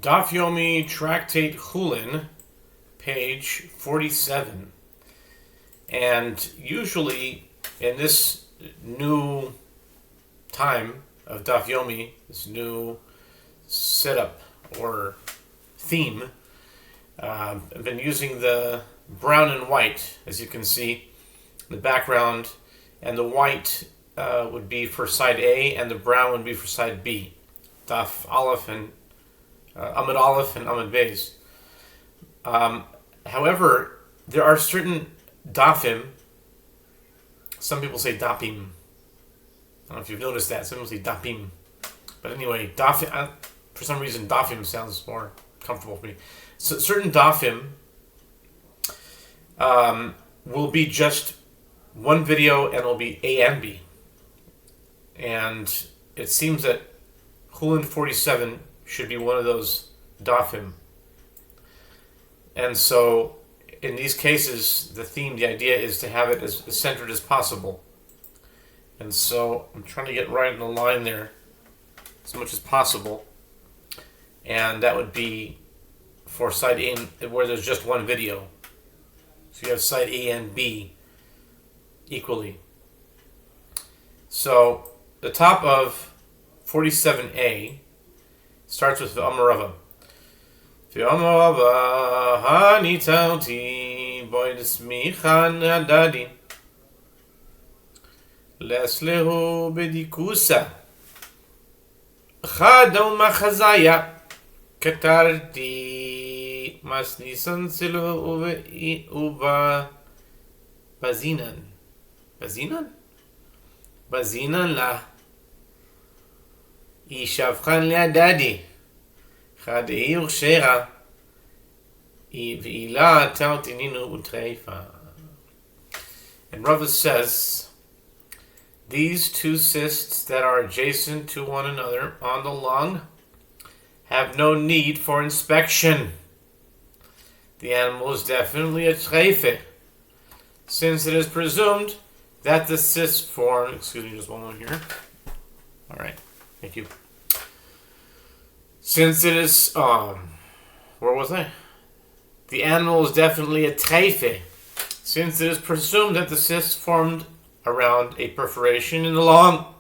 Daf Yomi Tractate Chullin, page 47. And usually in this new time of Daf Yomi, this new setup or theme, I've been using the brown and white, as you can see, in the background, and the white would be for side A, and the brown would be for side B. Daf Aleph and Amud Aleph and Amud Beis. However, there are certain dafim. Some people say dapim. I don't know if you've noticed that. Some people say dapim. But anyway, dafim. For some reason, dafim sounds more comfortable for me. So certain dafim will be just one video, and it'll be A and B. And it seems that Chullin 47 should be one of those dafim. And so, in these cases, the idea is to have it as centered as possible. And so, I'm trying to get right in the line there as much as possible. And that would be for side A, where there's just one video. So you have side A and B equally. So, the top of 47A starts with V'amarava. V'amarava hanitzauti boidesmichan adadi leslehu bedikusa chadom machazaya katarti masnisan silu uva bazinan la Yishavchan le'adadi Chadei Urshera V'ila Tautininu Utreifa. And Rava says, these two cysts that are adjacent to one another on the lung have no need for inspection. The animal is definitely a treife, since it is presumed that the cysts form. Excuse me, just one moment here. All right. Thank you. Since it is, where was I? The animal is definitely a treife, since it is presumed that the cyst formed around a perforation in the lung.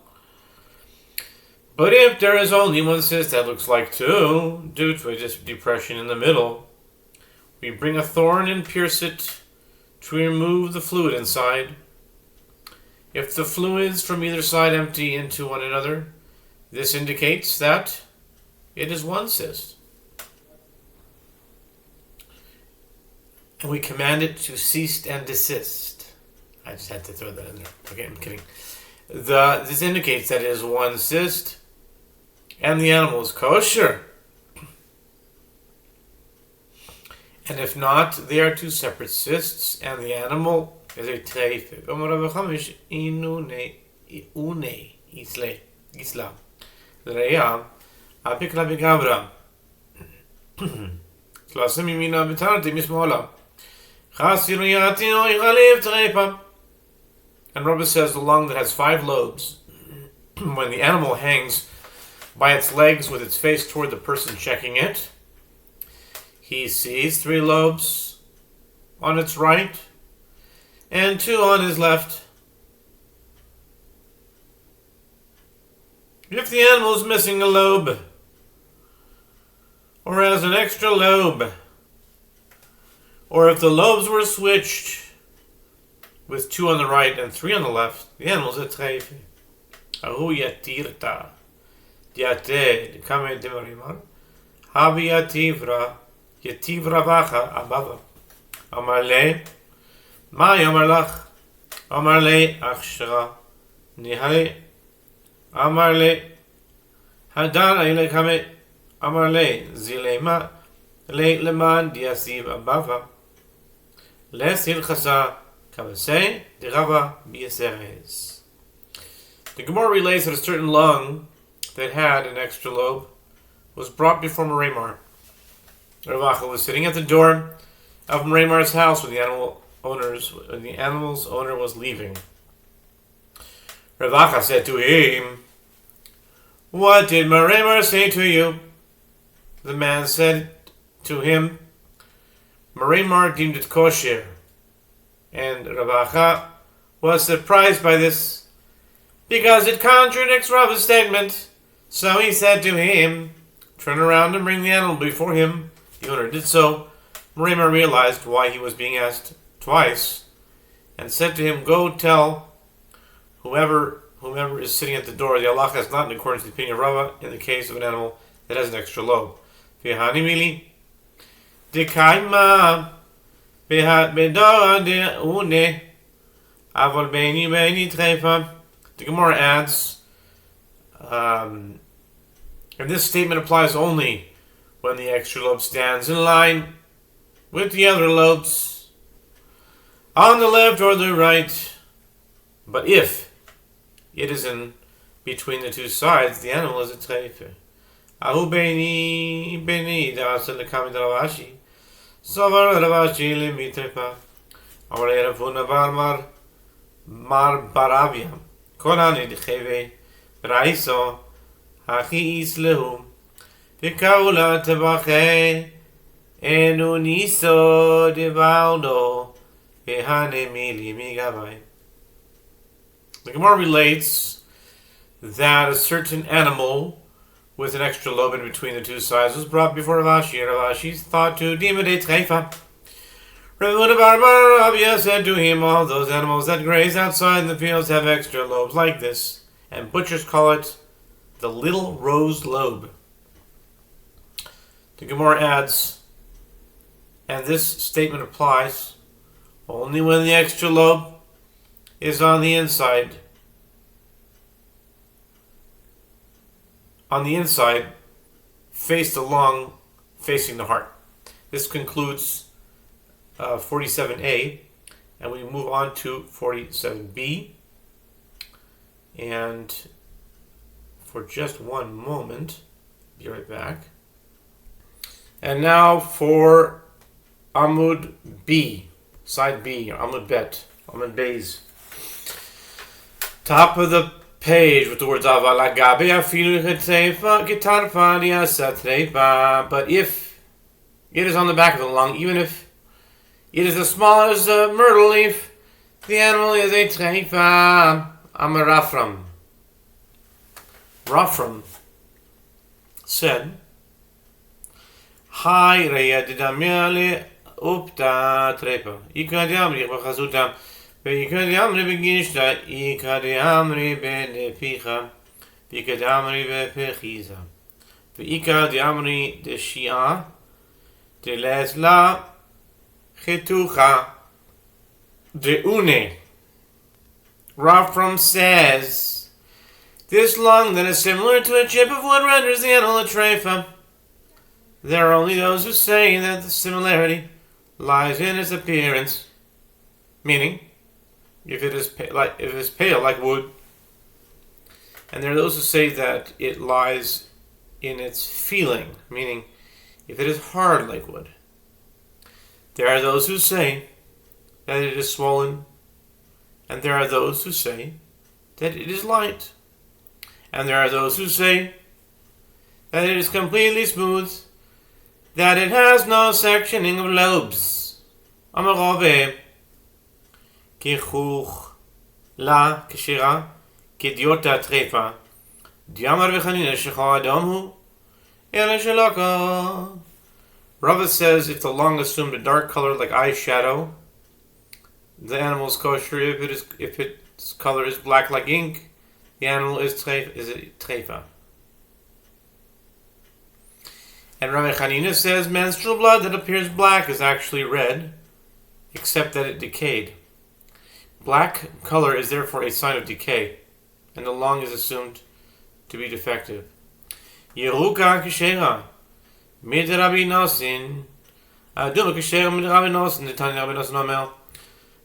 But if there is only one cyst that looks like two, due to a depression in the middle, we bring a thorn and pierce it to remove the fluid inside. If the fluids from either side empty into one another, this indicates that it is one cyst. And we command it to cease and desist. I just had to throw that in there. Okay, I'm kidding. This indicates that it is one cyst, and the animal is kosher. And if not, they are two separate cysts, and the animal is a treif. Isla. Reya, apikla bigabra. Slasem yimina betarti mismola. Chasiriyati o yichalev treipa. And Rabbi says the lung that has 5 lobes, when the animal hangs by its legs with its face toward the person checking it, he sees 3 lobes on its right and 2 on his left. If the animal is missing a lobe, or has an extra lobe, or if the lobes were switched with 2 on the right and 3 on the left, the animal is a treife. Ahu yatirta, diate, kame devarimar, habi yativra vacha abava. Amarle, ma yamarlach, amarle achshra, nihale, Amarle Hadan Ailekame Amarle Zilema Le Leman Diasiv Abava Lesil Khasa Kavase Dirava Bieseres. The Gemara relates that a certain lung that had an extra lobe was brought before Meramar. Ravacha was sitting at the door of Meramar's house when the animal's owner was leaving. Ravacha said to him, "What did Meramar say to you?" The man said to him, Marimar deemed it kosher, and Ravacha was surprised by this, because it contradicts Rava's statement. So he said to him, turn around and bring the animal before him. The owner did so. Marimar realized why he was being asked twice, and said to him, go tell whomever is sitting at the door, the halacha is not in accordance with the opinion of Rava in the case of an animal that has an extra lobe. The Gemara adds, and this statement applies only when the extra lobe stands in line with the other lobes on the left or the right. But if it is in between the two sides, the animal is a treifa. Ahu beini da'asel lekami d'Ravashi. Sofer Ravashi limitrepa. Amar Rafuna mar barabia. Konani d'cheve. Raiso. Hachi islehu. V'kaula tebache. Enu niso devaldo. V'hane mili migavai. The Gemara relates that a certain animal with an extra lobe in between the two sides was brought before Ravashi, and Ravashi thought to deem it a treifa. Ravuna bar Rabia said to him, all those animals that graze outside in the fields have extra lobes like this, and butchers call it the little rose lobe. The Gemara adds, and this statement applies only when the extra lobe is on the inside. On the inside, facing the heart. This concludes 47a, and we move on to 47b. And for just one moment, be right back. And now for Amud B, side B, or Amud Bet, Amud Beis. Top of the page with the words Avalagabe afilu cheteifa gitarfa diasa treifa. But if it is on the back of the lung, even if it is as small as a myrtle leaf, the animal is a treifa. Amar Rafram. Rafram said, Hai reya didamyale upta treifa. Ikadiamri b'chazutam. ויקדמרי בגישתא, יקדמרי בנפיחה, ויקדמרי בפחיזה, ויקדמרי דשיעה, דלסלה, חתוכה, דאונה. Rafram says, this lung that is similar to a chip of wood renders the animal a treifa. There are only those who say that the similarity lies in its appearance, meaning if it is pale like wood, and there are those who say that it lies in its feeling, meaning if it is hard like wood. There are those who say that it is swollen, and there are those who say that it is light, and there are those who say that it is completely smooth, that it has no sectioning of lobes. Amarove. כחוך לה כשרה כדיוטה טריפה דיאמר וחנינא שחור אדום הוא אלא שלא כך. Rava says if the lung assumed a dark color like eyeshadow, the animal is kosher. If its color is black like ink, the animal is a treifa. And Rabbi Chanina says menstrual blood that appears black is actually red, except that it decayed. Black color is therefore a sign of decay, and the lung is assumed to be defective. Yeruka kishera mid Rabbi Nosin adum kishera mid Rabbi Nosin. The Tanya Rabbi Nosin omer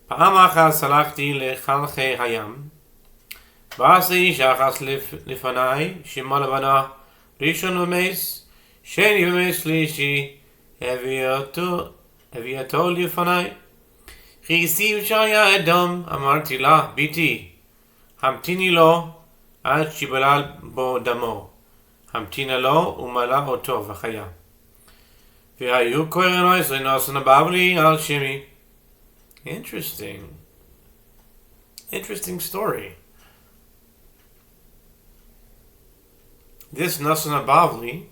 פעם אחת סלחתי לחלחי הים ועשה איש אחת לפניי שמה לבנה ראשון ומס שני ומס שלישי הביא אותו לפניי חיסיב שהיה אדום, אמרתי לה, ביתי, המתיני לו עד שבלל בו דמו. המתינה לו ומלא אותו וחיה. V'hayu koyenois le'nosan abavli al shimi. Interesting. Interesting story. This Nasan Abavli,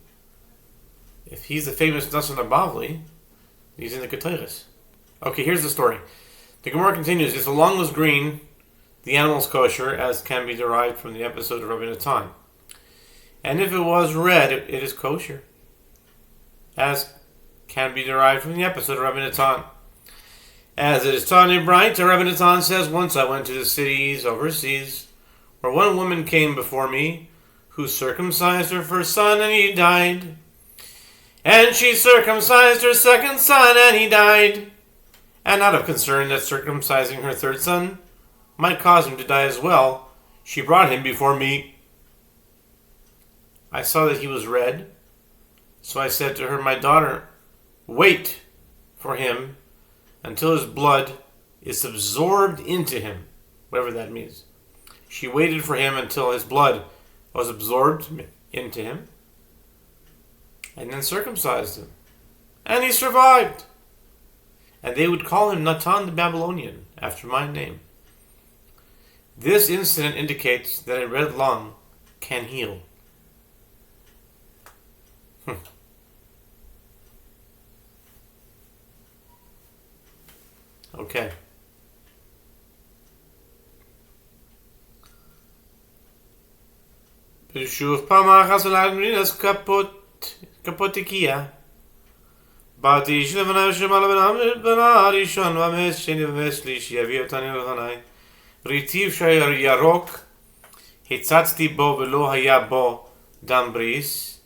if he's the famous Nasan Abavli, he's in the Ketores. Okay, here's the story. The Gemara continues, if the lung was green, the animal is kosher, as can be derived from the episode of Rabbi Natan. And if it was red, it is kosher, as can be derived from the episode of Rabbi Natan. As it is taught in Brighta, Rabbi Natan says, once I went to the cities overseas, where one woman came before me, who circumcised her first son, and he died. And she circumcised her second son, and he died. And out of concern that circumcising her third son might cause him to die as well, she brought him before me. I saw that he was red, so I said to her, my daughter, wait for him until his blood is absorbed into him, whatever that means. She waited for him until his blood was absorbed into him, and then circumcised him. And he survived. And they would call him Natan the Babylonian, after my name. This incident indicates that a red lung can heal. Okay. ושוב פעם אחת להגמרינס קפוטיקיה. באתי איש לבנה שמעלה בנה הראשון והמס שני ומס שלישי יביא אותנו לפני. ריטיב שהיה ירוק, הצצתי בו ולא היה בו דם בריס.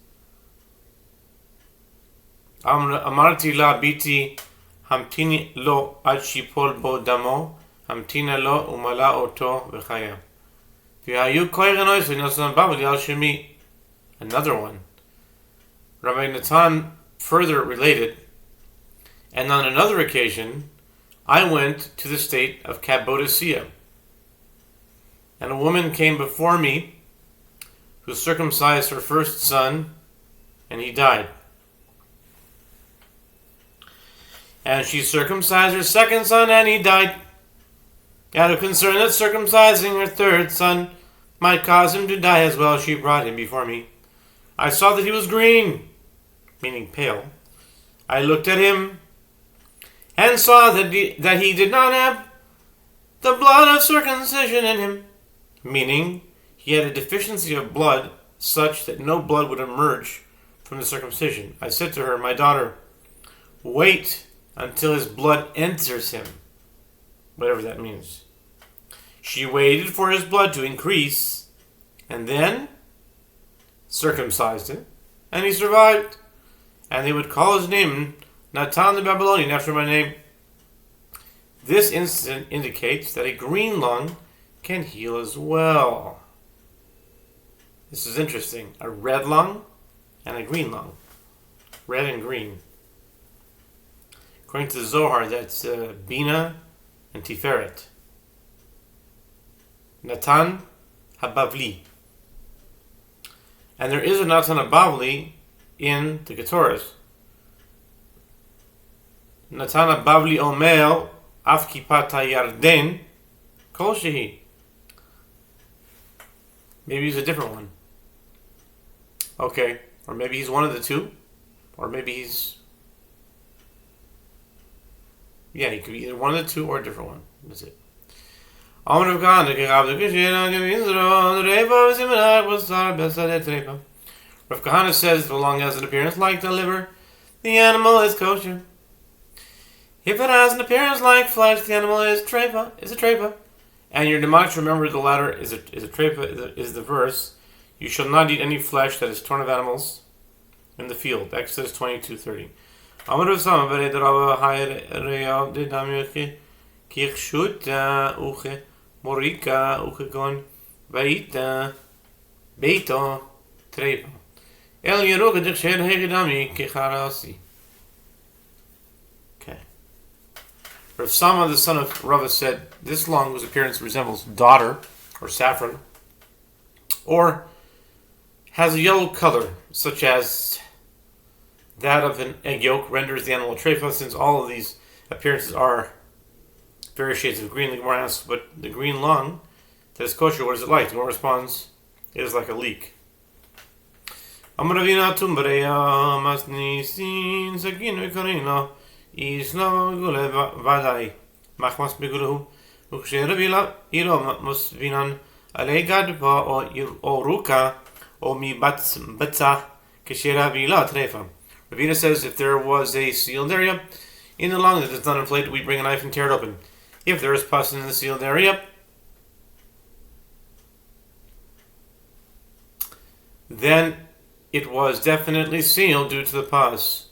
אמרתי לה ביתי המתיני לו עד שיפול בו דמו, המתינה לו ומלא אותו וחיה. Another one. Rabbi Natan further related, and on another occasion, I went to the state of Cappadocia, and a woman came before me who circumcised her first son, and he died. And she circumcised her second son, and he died. Out of concern that circumcising her third son might cause him to die as well, she brought him before me. I saw that he was green, meaning pale. I looked at him and saw that he did not have the blood of circumcision in him, meaning he had a deficiency of blood such that no blood would emerge from the circumcision. I said to her, my daughter, wait until his blood enters him, whatever that means. She waited for his blood to increase, and then circumcised him, and he survived. And they would call his name Natan the Babylonian, after my name. This incident indicates that a green lung can heal as well. This is interesting. A red lung and a green lung. Red and green. According to the Zohar, that's Bina and Tiferet. Natan Habavli. And there is a Natan Habavli in the Ketores. Natan Habavli Omer Af Kipat HaYarden Kol Shehi. Maybe he's a different one. Okay. Or maybe he's one of the two. Or maybe he's... Yeah, he could be either one of the two or a different one. That's it. Rav Kahana says the lung has an appearance like the liver. The animal is kosher. If it has an appearance like flesh, the animal is trepa. Is a trepa. And your demonic, remember the latter is a trepa, is the verse. You shall not eat any flesh that is torn of animals in the field. Exodus 22:30. Morika ukegon baita beito trepa el yeroga dikshen hegedami kecharasi. Okay. Rav Sama, the son of Rava, said this lung whose appearance resembles daughter or saffron, or has a yellow color, such as that of an egg yolk renders the animal treifa, since all of these appearances are various shades of green. The Gemara asks, but the green lung that is kosher, what is it like? The Gemara responds, it is like a leek. Amravina tumbreya masnisin sagin vekarina isla gule vadai machmas begulu uksheravila ilo musvinan alegad o ruka o mi batza kesheravila trefa. Ravina says if there was a sealed area in the lung that is not inflated, we bring a knife and tear it open. If there is pus in the sealed area, then it was definitely sealed due to the pus.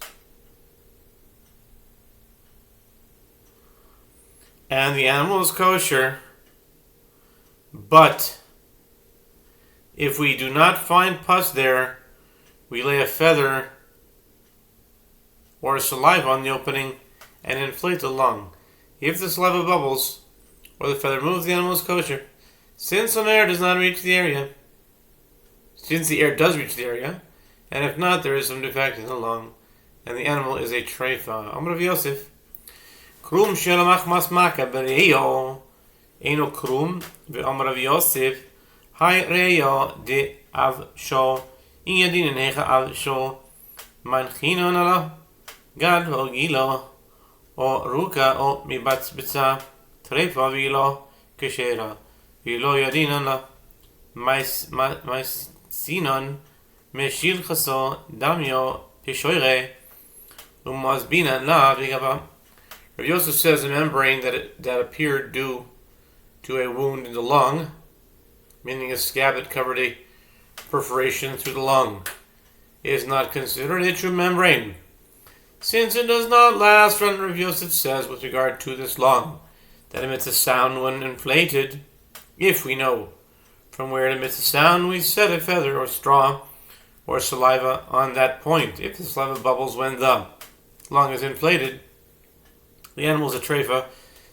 And the animal is kosher, but if we do not find pus there, we lay a feather or saliva on the opening and inflate the lung. If the saliva bubbles or the feather moves, the animal is kosher. Since some air does not reach the area, since the air does reach the area, and if not, there is some defect in the lung, and the animal is a treifa. Amar Rav Yosef, krum shelamach masmaka bereyo, eno krum, ve'amar Rav Yosef, hai reyo de avsho, in yadin necha avsho, manchino nala, gad ho gilo, o ruka o mibatz bitza, treifa vilo, keshera, vilo yadin nala, mais sinon, Meshil chaso damyo pishoire umazbina la vigava. Rav Yosef says a membrane that appeared due to a wound in the lung, meaning a scab that covered a perforation through the lung, is not considered a true membrane, since it does not last. Rav Yosef says with regard to this lung that emits a sound when inflated. If we know from where it emits a sound, we set a feather or straw or saliva on that point. If the saliva bubbles when the lung is inflated, the animal is a treifa,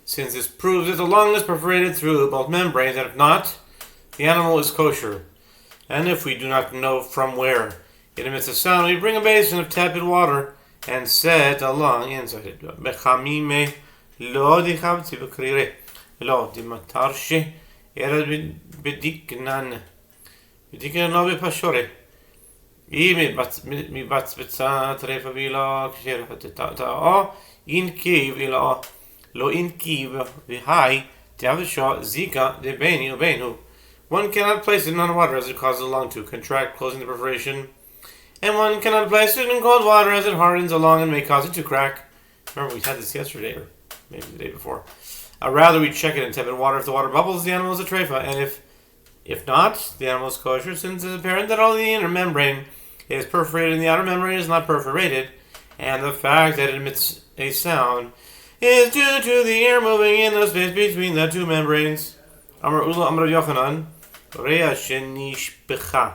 since this proves that the lung is perforated through both membranes, and if not, the animal is kosher. And if we do not know from where it emits a sound, we bring a basin of tepid water and set the lung inside it. Bechamime lo dichavti b'krire lo dimatarshe erad b'diknan lo b'pashore. Mi batz bitza trefa vila ksher ta in kiv ila lo in kiv v'hai t'avisha zika de beni ubenu. One cannot place it in hot water as it causes the lung to contract, closing the perforation, and one cannot place it in cold water as it hardens the lung and may cause it to crack. Remember, we had this yesterday, or maybe the day before. Rather, we check it in tepid water. If the water bubbles, the animal is a treifa, and if not, the animal is kosher, since it is apparent that all the inner membrane is perforated and the outer membrane is not perforated, and the fact that it emits a sound is due to the air moving in the space between the two membranes. Amar Ula Amar Yochanan, Rea shenishpecha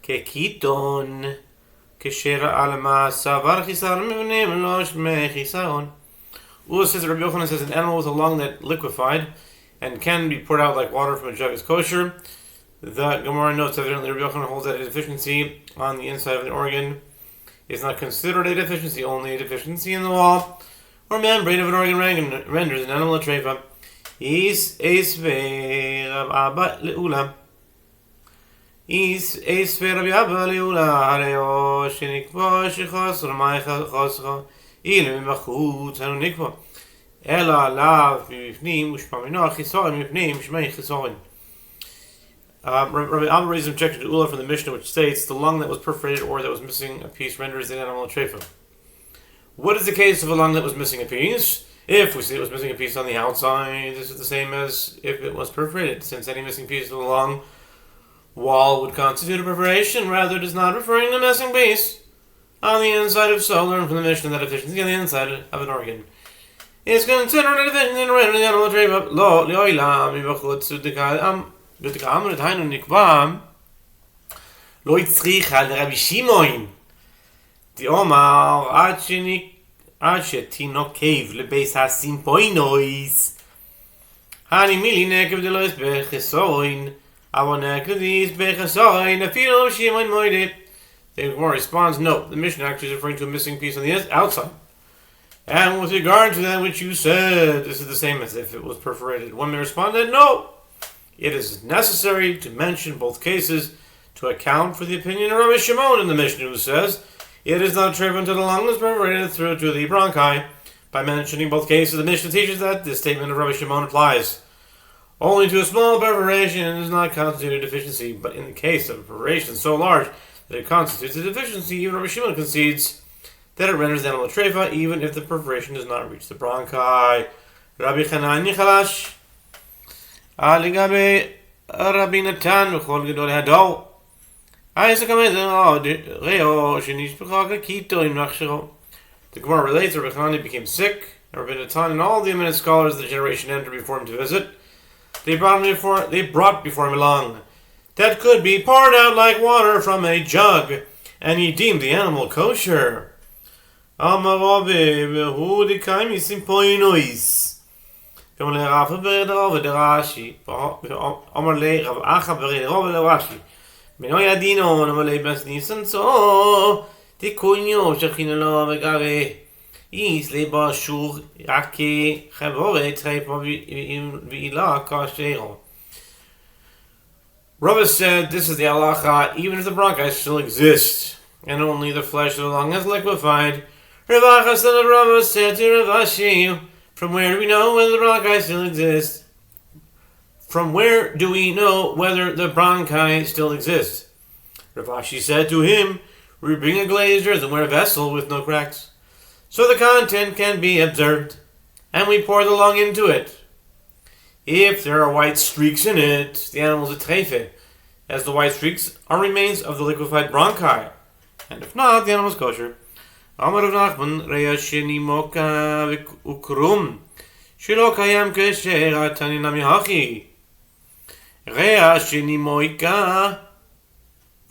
kekiton keshera alma savar chisar mivnem lo shme chisaron. Ula says that Rabbi Yochanan says an animal with a lung that liquefied and can be poured out like water from a jug is kosher. The Gemara notes evidently Rabbi Yochanan holds that a deficiency on the inside of an organ is not considered a deficiency, only a deficiency in the wall or membrane of an organ renders an animal a treifa. Is esve Rabbi leula. Is esve Rabbi Abba leula. Hareo shenikva shechas ramai chascha ilim b'chut hanu nikva. Ela lav mifnim ushpamino chisorin mifnim shmei chisorin. Rabbi Abba raised an objection to Ula from the Mishnah, which states the lung that was perforated or that was missing a piece renders the animal a treifa. What is the case of a lung that was missing a piece? If we see it was missing a piece on the outside, this is the same as if it was perforated, since any missing piece of the lung wall would constitute a perforation. Rather, it is not referring to a missing piece on the inside of so. Learn from the Mishnah that deficiency on the inside of an organ is considered a deficiency in rendering the animal a treifa. Lo leoila mi b'chutz udikam. Lo yitzricha l'Rabbi Shimon the Omar ad shetinokev lebeis hasimpoinois hani mili nekev de lo yisbech chesoin avon nekev de yisbech chesoin afilo Shimon moide The Gemara responds, no, the Mishnah actually is referring to a missing piece on the outside. And with regard to that which you said, this is the same as if it was perforated. One may respond that no, it is necessary to mention both cases to account for the opinion of Rabbi Shimon in the Mishnah, who says it is not true until the lung is perforated through to the bronchi. By mentioning both cases, the Mishnah teaches that this statement of Rabbi Shimon applies only to a small perforation and does not constitute a deficiency. But in the case of a perforation so large that it constitutes a deficiency, even Rabbi Shimon concedes that it renders the animal treifa even if the perforation does not reach the bronchi. Rabbi Chanani Chadash Aligabe Rabbi Natan V'chol Gedol Hadol the Gemara relates that Rabbi Chanani became sick, and Rabbi Natan and all the eminent scholars of the generation entered before him to visit. They brought before him a lung that could be poured out like water from a jug, and he deemed the animal kosher. Amar Rabbi Behu Dikaimi Simpoinois. Amar Le Rav Rashi. Amar Le Rav Acha Rav Rashi. Menoy Adino Amar Le Bas Nisan So Tikunyo Shechinelo Vegare. Is Le Bashur Raki Chavore Treipa V'ila Kashero. Rava said this is the halacha even if the bronchi still exists and only the flesh of the lung is liquefied. Rav Acha son of Rava said to Rav Ashi, from where do we know whether the bronchi still exist? From where do we know whether the bronchi still exist? Rav Ashi said to him, we bring a glazed earthenware vessel with no cracks, so the content can be observed, and we pour the lung into it. If there are white streaks in it, the animal is a treife, as the white streaks are remains of the liquefied bronchi, and if not, the animal is kosher. Amar Rav Nachman Reya Sheni Moka Ukrum Shelo Kayam Kesher Atani Nami Hachi Reya Sheni Moika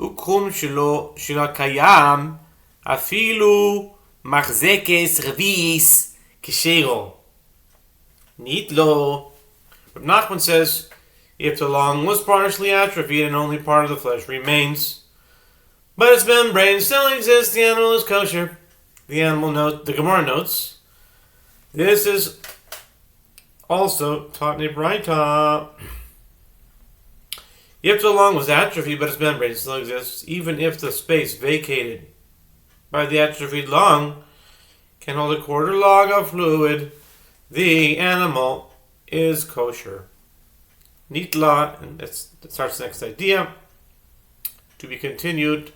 Ukrum Shelo Kayam Afilu Machzekes Revis Keshero Nitlo. Rav Nachman says, if the lung was partially atrophied and only part of the flesh remains, but its membrane still exists, the animal is kosher. The Gemara notes, this is also taught in a Braita. If the lung was atrophied but its membrane still exists, even if the space vacated by the atrophied lung can hold a quarter log of fluid, the animal is kosher. Nitla, and that starts the next idea, to be continued